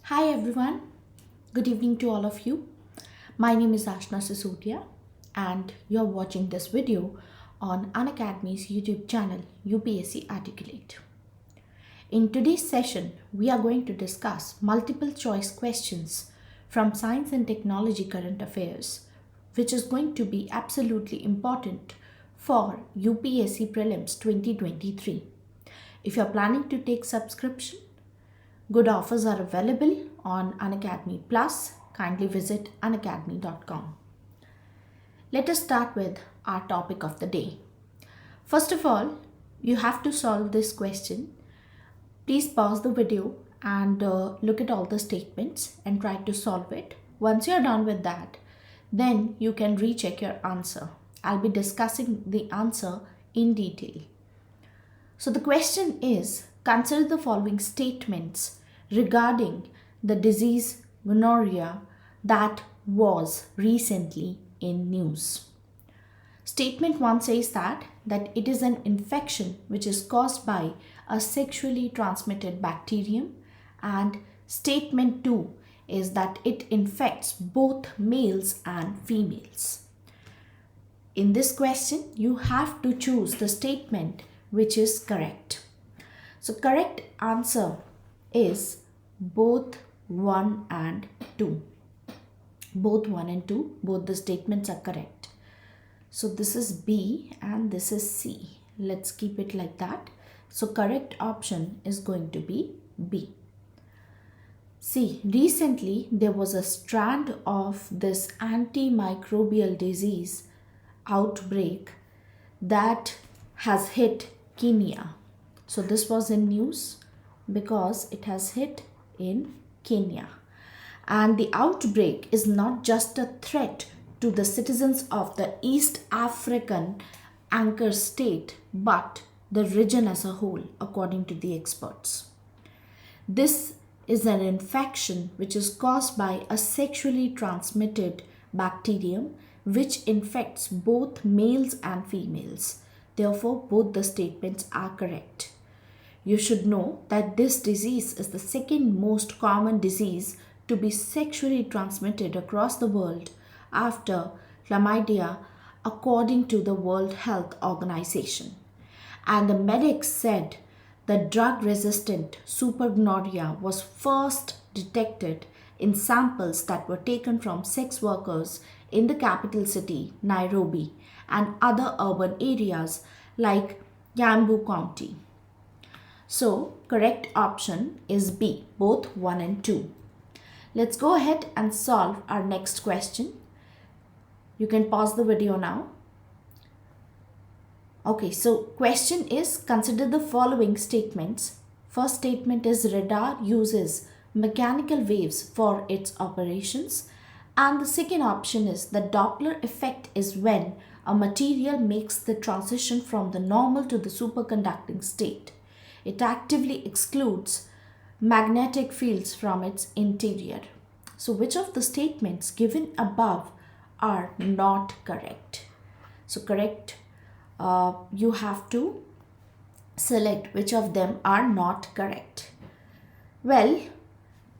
Hi everyone, good evening to all of you. My name is Ashna Sisodia and you're watching this video on Unacademy's YouTube channel UPSC Articulate. In today's session, we are going to discuss multiple choice questions from Science and Technology Current Affairs, which is going to be absolutely important for UPSC Prelims 2023. If you're planning to take subscription, good offers are available on Unacademy Plus. Kindly visit unacademy.com. Let us start with our topic of the day. First of all, you have to solve this question. Please pause the video and look at all the statements and try to solve it. Once you're done with that, then you can recheck your answer. I'll be discussing the answer in detail. So the question is, consider the following statements regarding the disease gonorrhea that was recently in news. Statement 1 says that it is an infection which is caused by a sexually transmitted bacterium, and statement 2 is that it infects both males and females. In this question, you have to choose the statement which is correct. So correct answer is both 1 and 2. Both 1 and 2, both the statements are correct. So this is B and this is C. Let's keep it like that. So correct option is going to be B. See, recently there was a strand of this antimicrobial disease outbreak that has hit Kenya. So this was in news because it has hit in Kenya. And the outbreak is not just a threat to the citizens of the East African anchor state, but the region as a whole, according to the experts. This is an infection which is caused by a sexually transmitted bacterium which infects both males and females. Therefore, both the statements are correct. You should know that this disease is the second most common disease to be sexually transmitted across the world after chlamydia, according to the World Health Organization. And the medics said the drug-resistant supergonorrhea was first detected in samples that were taken from sex workers in the capital city, Nairobi, and other urban areas like Kiambu County. So, correct option is B, both 1 and 2. Let's go ahead and solve our next question. You can pause the video now. Okay, so question is, consider the following statements. First statement is radar uses mechanical waves for its operations. And the second option is the Doppler effect is when a material makes the transition from the normal to the superconducting state. It actively excludes magnetic fields from its interior. So which of the statements given above are not correct? So correct, you have to select which of them are not correct. Well,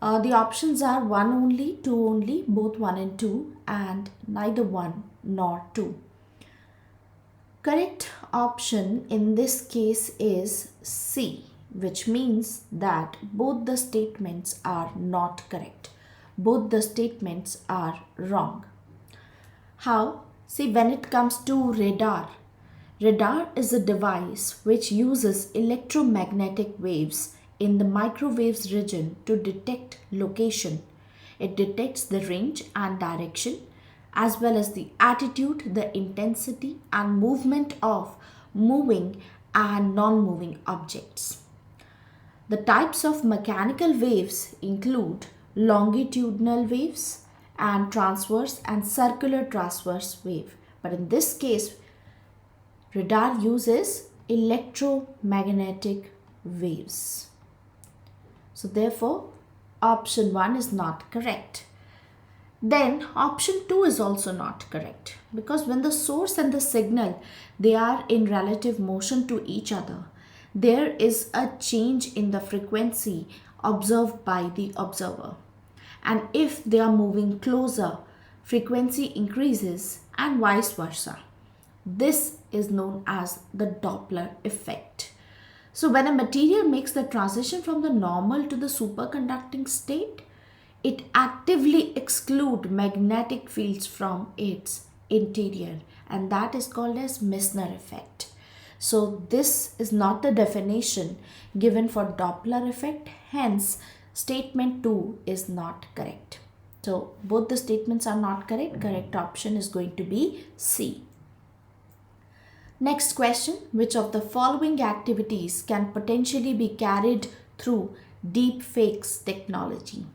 the options are 1 only, 2 only, both 1 and 2, and neither 1 nor 2. Correct option in this case is C, which means that both the statements are not correct. Both the statements are wrong. How? See, when it comes to radar is a device which uses electromagnetic waves in the microwaves region to detect location. It detects the range and direction, as well as the attitude, the intensity and movement of moving and non-moving objects. The types of mechanical waves include longitudinal waves and transverse and circular transverse wave. But in this case, radar uses electromagnetic waves. So therefore, option 1 is not correct. Then option 2 is also not correct, because when the source and the signal, they are in relative motion to each other, there is a change in the frequency observed by the observer. And if they are moving closer, frequency increases and vice versa. This is known as the Doppler effect. So when a material makes the transition from the normal to the superconducting state, it actively excludes magnetic fields from its interior, and that is called as Meissner effect. So this is not the definition given for Doppler effect, hence statement 2 is not correct. So both the statements are not correct. Correct option is going to be C. Next question, which of the following activities can potentially be carried through deep fakes technology?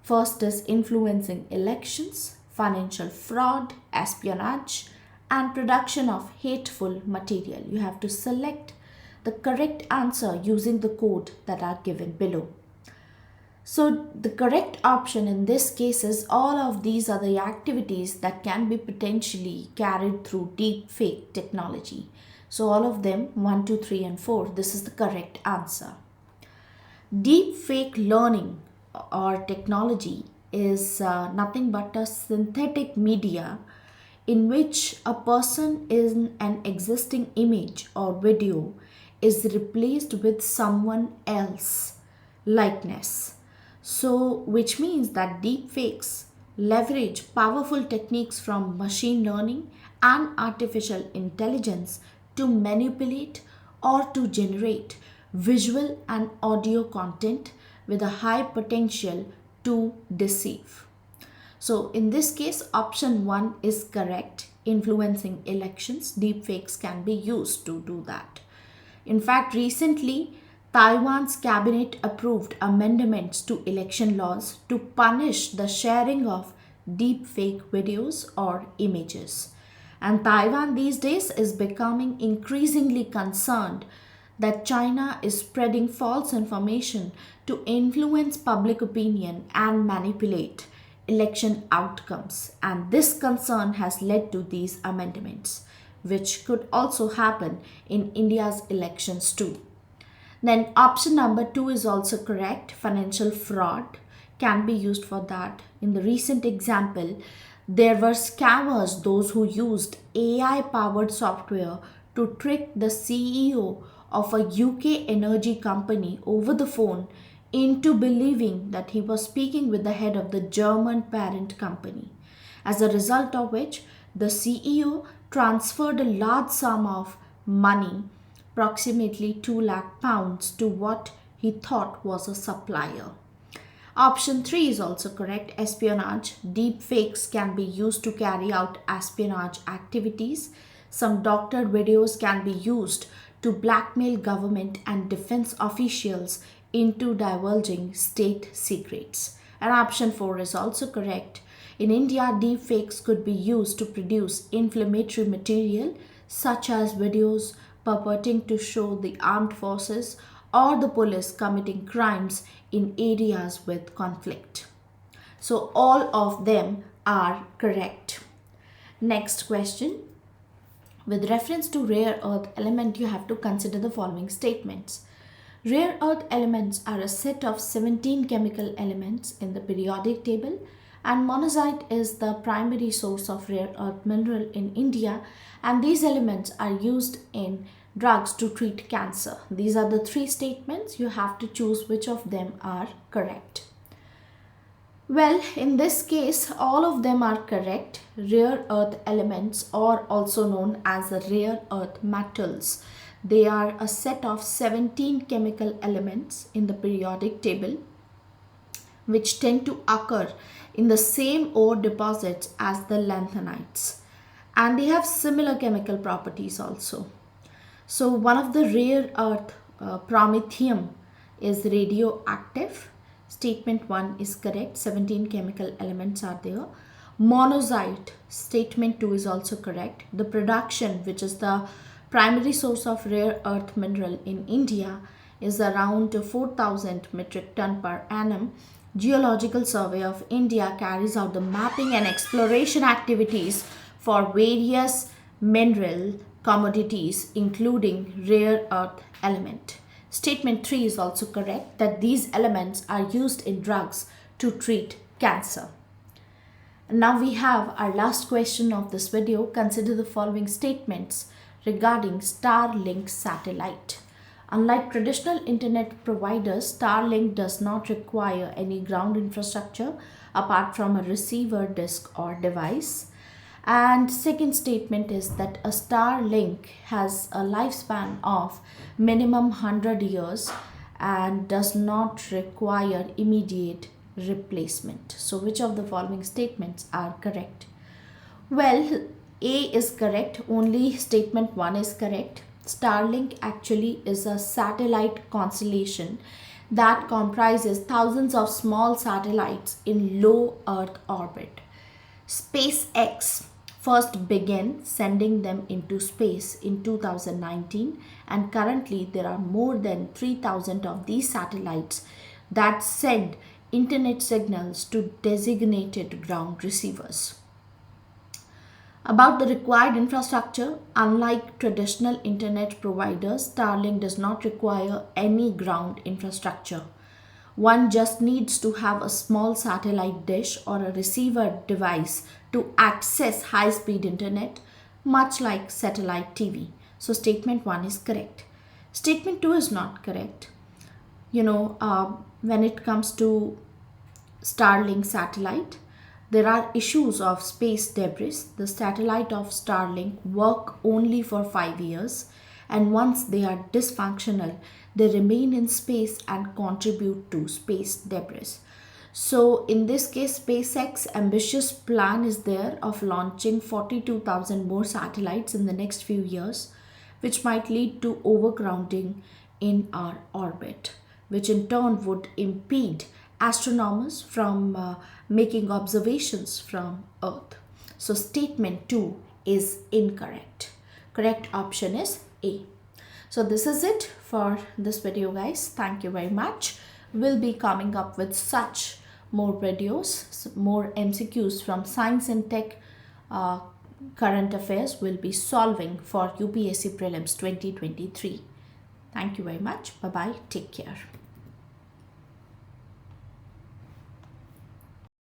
First is influencing elections, financial fraud, espionage, and production of hateful material. You have to select the correct answer using the code that are given below. So the correct option in this case is all of these are the activities that can be potentially carried through deep fake technology. So all of them 1, 2, 3 and 4, this is the correct answer. Deep fake learning or technology is nothing but a synthetic media in which a person in an existing image or video is replaced with someone else likeness. So which means that deep fakes leverage powerful techniques from machine learning and artificial intelligence to manipulate or to generate visual and audio content with a high potential to deceive. So in this case, option 1 is correct. Influencing elections, deepfakes can be used to do that. In fact, recently, Taiwan's cabinet approved amendments to election laws to punish the sharing of deepfake videos or images. And Taiwan these days is becoming increasingly concerned that China is spreading false information to influence public opinion and manipulate election outcomes. And this concern has led to these amendments, which could also happen in India's elections too. Then option number 2 is also correct. Financial fraud can be used for that. In the recent example, there were scammers, those who used AI powered software to trick the CEO of a UK energy company over the phone into believing that he was speaking with the head of the German parent company. As a result of which, the CEO transferred a large sum of money, approximately 2 lakh pounds, to what he thought was a supplier. Option 3 is also correct. Espionage. Deep fakes can be used to carry out espionage activities. Some doctored videos can be used to blackmail government and defense officials into divulging state secrets. And option 4 is also correct. In India, deep fakes could be used to produce inflammatory material such as videos purporting to show the armed forces or the police committing crimes in areas with conflict. So all of them are correct. Next question. With reference to rare earth element, you have to consider the following statements. Rare earth elements are a set of 17 chemical elements in the periodic table, and monazite is the primary source of rare earth mineral in India, and these elements are used in drugs to treat cancer. These are the 3 statements. You have to choose which of them are correct. Well, in this case, all of them are correct. Rare earth elements are also known as rare earth metals. They are a set of 17 chemical elements in the periodic table which tend to occur in the same ore deposits as the lanthanides, and they have similar chemical properties also. So one of the rare earth, promethium, is radioactive. Statement 1 is correct. 17 chemical elements are there. Monazite, statement 2 is also correct. The production, which is the primary source of rare earth mineral in India, is around 4,000 metric ton per annum. Geological Survey of India carries out the mapping and exploration activities for various mineral commodities including rare earth element. Statement 3 is also correct, that these elements are used in drugs to treat cancer. Now we have our last question of this video. Consider the following statements regarding Starlink satellite. Unlike traditional internet providers, Starlink does not require any ground infrastructure apart from a receiver, disk or device. And second statement is that a Starlink has a lifespan of minimum 100 years and does not require immediate replacement. So which of the following statements are correct? Well, A is correct. Only statement 1 is correct. Starlink actually is a satellite constellation that comprises thousands of small satellites in low Earth orbit. SpaceX first began sending them into space in 2019, and currently there are more than 3,000 of these satellites that send internet signals to designated ground receivers. About the required infrastructure, unlike traditional internet providers, Starlink does not require any ground infrastructure. One just needs to have a small satellite dish or a receiver device to access high-speed internet, much like satellite TV. So statement 1 is correct. Statement 2 is not correct. When it comes to Starlink satellite, there are issues of space debris. The satellite of Starlink work only for 5 years, and once they are dysfunctional, they remain in space and contribute to space debris. So in this case, SpaceX ambitious plan is there of launching 42,000 more satellites in the next few years, which might lead to overcrowding in our orbit, which in turn would impede astronomers from making observations from Earth. So statement 2 is incorrect. Correct option is A. So this is it for this video, guys. Thank you very much. We'll be coming up with such more videos, more MCQs from science and tech current affairs we'll be solving for UPSC Prelims 2023. Thank you very much. Bye-bye. Take care.